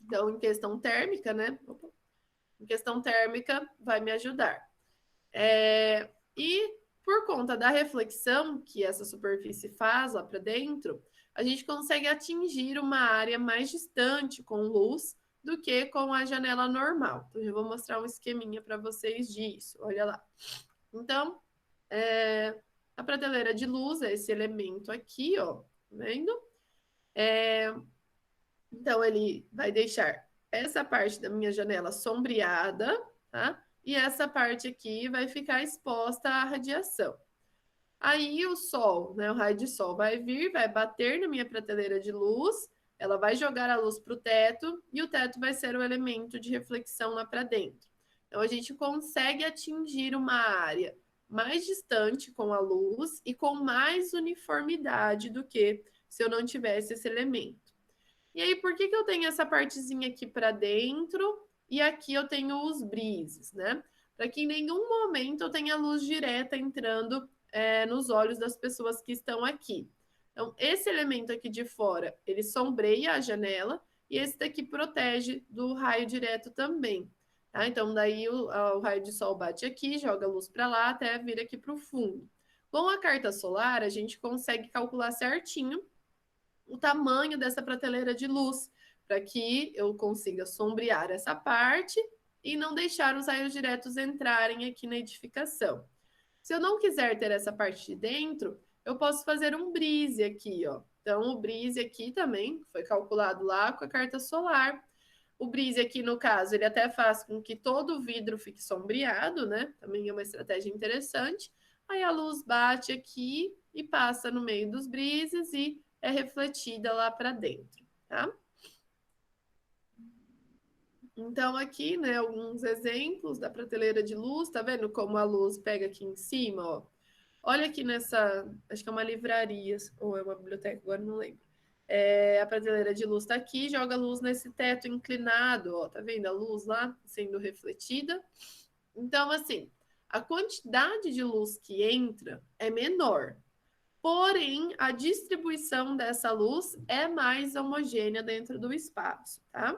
[SPEAKER 1] Então, em questão térmica, né? Em questão térmica, vai me ajudar. E por conta da reflexão que essa superfície faz lá para dentro, a gente consegue atingir uma área mais distante com luz do que com a janela normal. Então, eu vou mostrar um esqueminha para vocês disso. Olha lá. Então, a prateleira de luz é esse elemento aqui, ó, tá vendo? Então, ele vai deixar essa parte da minha janela sombreada, tá? E essa parte aqui vai ficar exposta à radiação. Aí o sol, né, o raio de sol vai vir, vai bater na minha prateleira de luz, ela vai jogar a luz para o teto e o teto vai ser o elemento de reflexão lá para dentro. Então a gente consegue atingir uma área mais distante com a luz e com mais uniformidade do que se eu não tivesse esse elemento. E aí, por que eu tenho essa partezinha aqui para dentro e aqui eu tenho os brises, né? Para que em nenhum momento eu tenha luz direta entrando nos olhos das pessoas que estão aqui. Então, esse elemento aqui de fora, ele sombreia a janela e esse daqui protege do raio direto também. Tá? Então, daí o raio de sol bate aqui, joga a luz para lá até vir aqui para o fundo. Com a carta solar, a gente consegue calcular certinho o tamanho dessa prateleira de luz, para que eu consiga sombrear essa parte e não deixar os raios diretos entrarem aqui na edificação. Se eu não quiser ter essa parte de dentro, eu posso fazer um brise aqui, ó. Então, o brise aqui também foi calculado lá com a carta solar. O brise aqui, no caso, ele até faz com que todo o vidro fique sombreado, né? Também é uma estratégia interessante. Aí a luz bate aqui e passa no meio dos brises e é refletida lá para dentro, tá? Então, aqui, né, alguns exemplos da prateleira de luz, tá vendo como a luz pega aqui em cima, ó? Olha aqui nessa, acho que é uma livraria, ou é uma biblioteca, agora não lembro. A prateleira de luz tá aqui, joga luz nesse teto inclinado, ó, tá vendo a luz lá sendo refletida? Então, assim, a quantidade de luz que entra é menor, porém, a distribuição dessa luz é mais homogênea dentro do espaço, tá?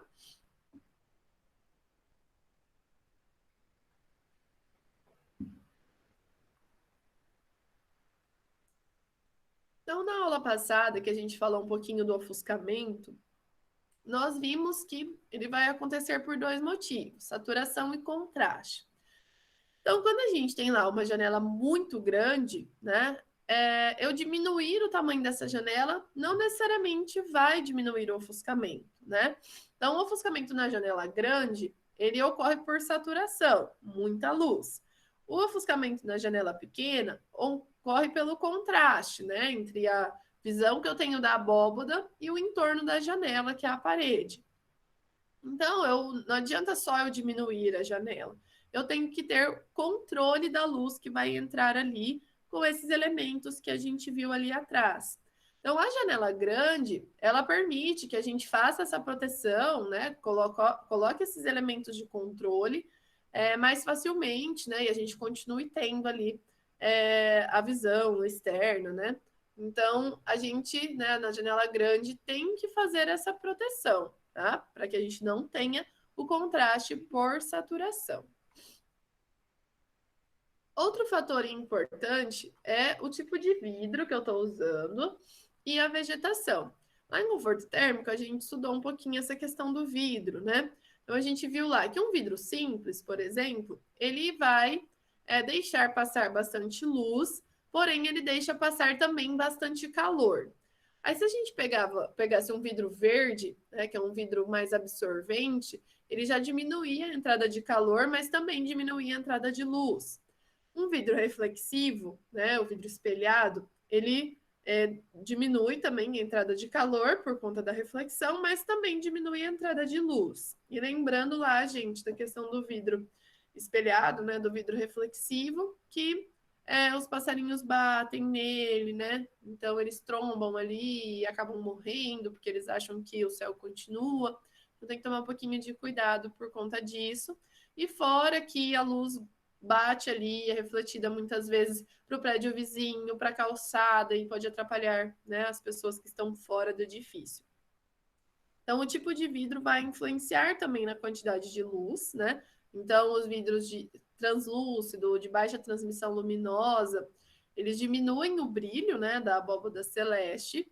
[SPEAKER 1] Então, na aula passada, que a gente falou um pouquinho do ofuscamento, nós vimos que ele vai acontecer por dois motivos: saturação e contraste. Então, quando a gente tem lá uma janela muito grande, né, eu diminuir o tamanho dessa janela não necessariamente vai diminuir o ofuscamento, né? Então, o ofuscamento na janela grande, ele ocorre por saturação, muita luz. O ofuscamento na janela pequena ocorre pelo contraste, né, entre a visão que eu tenho da abóboda e o entorno da janela, que é a parede. Então, não adianta só eu diminuir a janela. Eu tenho que ter controle da luz que vai entrar ali com esses elementos que a gente viu ali atrás. Então, a janela grande, ela permite que a gente faça essa proteção, né? Coloque esses elementos de controle mais facilmente, né? E a gente continue tendo ali a visão externa, né? Então, a gente, né, na janela grande, tem que fazer essa proteção, tá? Para que a gente não tenha o contraste por saturação. Outro fator importante é o tipo de vidro que eu estou usando e a vegetação. Lá em conforto térmico, a gente estudou um pouquinho essa questão do vidro, né? Então, a gente viu lá que um vidro simples, por exemplo, ele vai deixar passar bastante luz, porém, ele deixa passar também bastante calor. Aí, se a gente pegasse um vidro verde, né, que é um vidro mais absorvente, ele já diminuía a entrada de calor, mas também diminuía a entrada de luz. Um vidro reflexivo, né, o vidro espelhado, ele diminui também a entrada de calor por conta da reflexão, mas também diminui a entrada de luz. E lembrando lá, gente, da questão do vidro espelhado, né, do vidro reflexivo, que os passarinhos batem nele, né? Então eles trombam ali e acabam morrendo porque eles acham que o céu continua. Então tem que tomar um pouquinho de cuidado por conta disso. E fora que a luz bate ali, é refletida muitas vezes para o prédio vizinho, para a calçada e pode atrapalhar, né, as pessoas que estão fora do edifício. Então, o tipo de vidro vai influenciar também na quantidade de luz, né? Então, os vidros de translúcido, de baixa transmissão luminosa, eles diminuem o brilho, né, da abóboda celeste.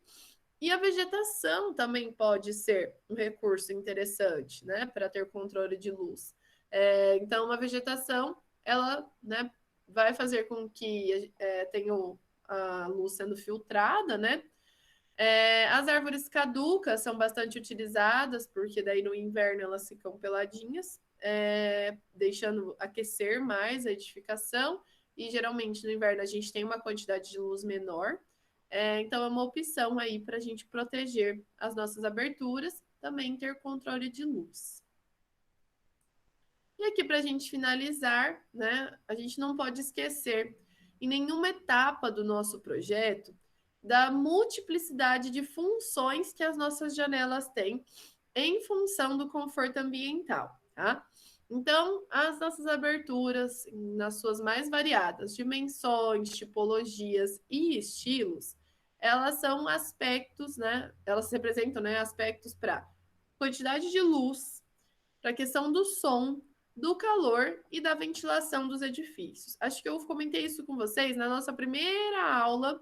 [SPEAKER 1] E a vegetação também pode ser um recurso interessante, né, para ter controle de luz. Então, uma vegetação, ela, né, vai fazer com que tenha a luz sendo filtrada, né, As árvores caducas são bastante utilizadas, porque daí no inverno elas ficam peladinhas, deixando aquecer mais a edificação, e geralmente no inverno a gente tem uma quantidade de luz menor, então é uma opção aí para a gente proteger as nossas aberturas, também ter controle de luz. E aqui para a gente finalizar, né, a gente não pode esquecer em nenhuma etapa do nosso projeto da multiplicidade de funções que as nossas janelas têm em função do conforto ambiental, tá? Então, as nossas aberturas, nas suas mais variadas dimensões, tipologias e estilos, elas são aspectos, né? Elas representam, né, aspectos para quantidade de luz, para a questão do som, do calor e da ventilação dos edifícios. Acho que eu comentei isso com vocês na nossa primeira aula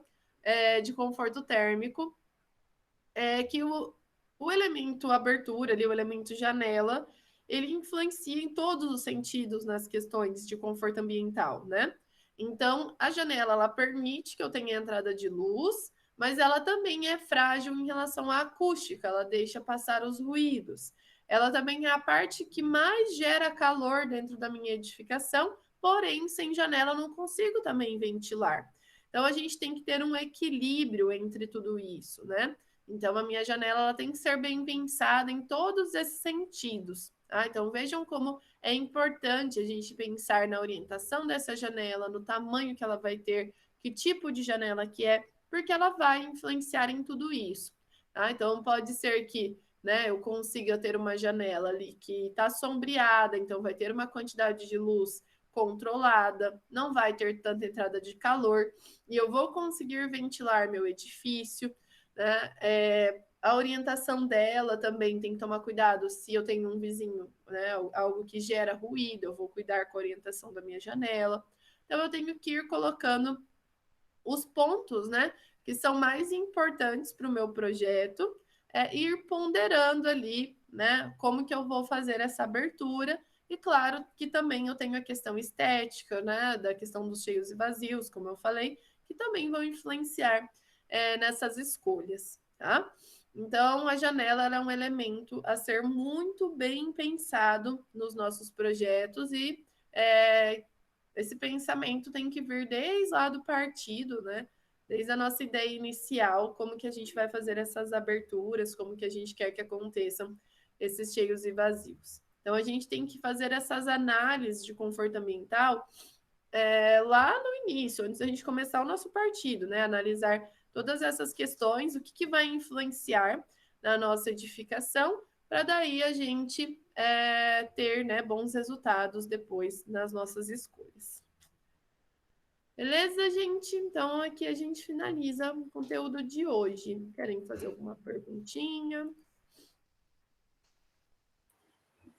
[SPEAKER 1] de conforto térmico, que o elemento abertura, ali, o elemento janela, ele influencia em todos os sentidos nas questões de conforto ambiental, né? Então, a janela, ela permite que eu tenha entrada de luz, mas ela também é frágil em relação à acústica, ela deixa passar os ruídos. Ela também é a parte que mais gera calor dentro da minha edificação, porém, sem janela eu não consigo também ventilar. Então, a gente tem que ter um equilíbrio entre tudo isso, né? Então, a minha janela ela tem que ser bem pensada em todos esses sentidos. Tá? Então, vejam como é importante a gente pensar na orientação dessa janela, no tamanho que ela vai ter, que tipo de janela que é, porque ela vai influenciar em tudo isso. Tá? Então, pode ser que eu consiga ter uma janela ali que está sombreada, então vai ter uma quantidade de luz controlada, não vai ter tanta entrada de calor, e eu vou conseguir ventilar meu edifício. Né? A orientação dela também tem que tomar cuidado. Se eu tenho um vizinho, né, algo que gera ruído, eu vou cuidar com a orientação da minha janela. Então, eu tenho que ir colocando os pontos, né, que são mais importantes para o meu projeto, ir ponderando ali, né, como que eu vou fazer essa abertura. E claro que também eu tenho a questão estética, né, da questão dos cheios e vazios, como eu falei, que também vão influenciar nessas escolhas, tá? Então, a janela é um elemento a ser muito bem pensado nos nossos projetos e esse pensamento tem que vir desde lá do partido, né? Desde a nossa ideia inicial, como que a gente vai fazer essas aberturas, como que a gente quer que aconteçam esses cheios e vazios. Então, a gente tem que fazer essas análises de conforto ambiental lá no início, antes da gente começar o nosso partido, né? Analisar todas essas questões, o que vai influenciar na nossa edificação, para daí a gente ter, né, bons resultados depois nas nossas escolhas. Beleza, gente? Então aqui a gente finaliza o conteúdo de hoje. Querem fazer alguma perguntinha?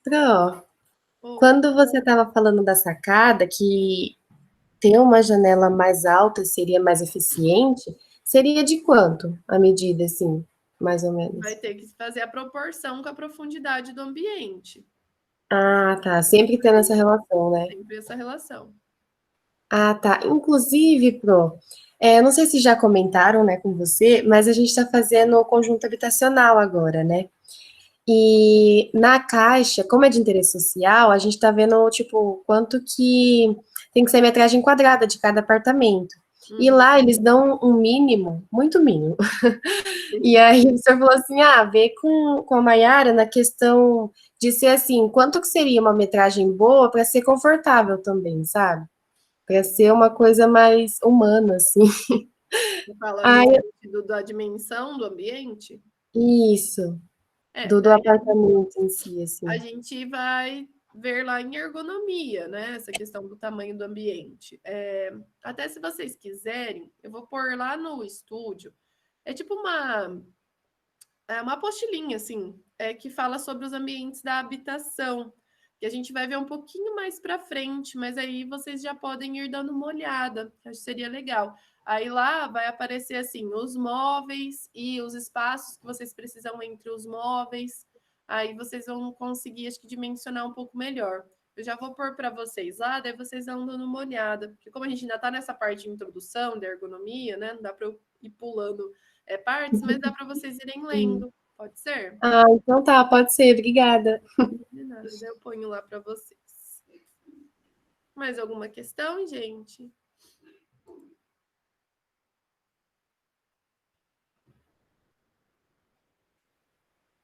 [SPEAKER 2] Pro, quando você estava falando da sacada, que ter uma janela mais alta seria mais eficiente, seria de quanto a medida, assim, mais ou
[SPEAKER 1] Vai
[SPEAKER 2] menos?
[SPEAKER 1] ter que fazer a proporção com a profundidade do ambiente.
[SPEAKER 2] Ah, tá. Sempre tendo essa relação, né?
[SPEAKER 1] Sempre essa relação.
[SPEAKER 2] Ah, tá. Inclusive, Pro, não sei se já comentaram, né, com você, mas a gente está fazendo o conjunto habitacional agora, né? E na caixa, como é de interesse social, a gente está vendo, tipo, quanto que tem que ser a metragem quadrada de cada apartamento. E
[SPEAKER 1] Uhum.
[SPEAKER 2] lá eles dão um mínimo, muito mínimo. E
[SPEAKER 1] Sim.
[SPEAKER 2] aí o senhor falou assim, vê com a Maiara na questão de ser assim, quanto que seria uma metragem boa para ser confortável também, sabe? Para ser uma coisa mais humana, assim.
[SPEAKER 1] Você fala no
[SPEAKER 2] Ai,
[SPEAKER 1] sentido da dimensão do ambiente?
[SPEAKER 2] isso, do
[SPEAKER 1] Daí
[SPEAKER 2] apartamento em si,
[SPEAKER 1] a
[SPEAKER 2] assim.
[SPEAKER 1] gente vai ver lá em ergonomia, né? Essa questão do tamanho do ambiente. Até se vocês quiserem, eu vou pôr lá no estúdio. É tipo uma apostilinha, assim, que fala sobre os ambientes da habitação, que a gente vai ver um pouquinho mais para frente, mas aí vocês já podem ir dando uma olhada, que acho que seria legal. Aí lá vai aparecer assim os móveis e os espaços que vocês precisam entre os móveis. Aí vocês vão conseguir, acho que, dimensionar um pouco melhor. Eu já vou pôr para vocês lá, daí vocês vão dando uma olhada. Porque como a gente ainda está nessa parte de introdução da ergonomia, né? Não dá para eu ir pulando partes, mas dá para vocês irem
[SPEAKER 2] Sim.
[SPEAKER 1] lendo. Pode ser?
[SPEAKER 2] Ah, então tá, pode ser, obrigada.
[SPEAKER 1] Combinado. Daí eu ponho lá para vocês. Mais alguma questão, gente?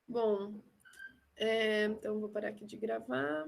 [SPEAKER 1] Bom, então vou parar aqui de gravar.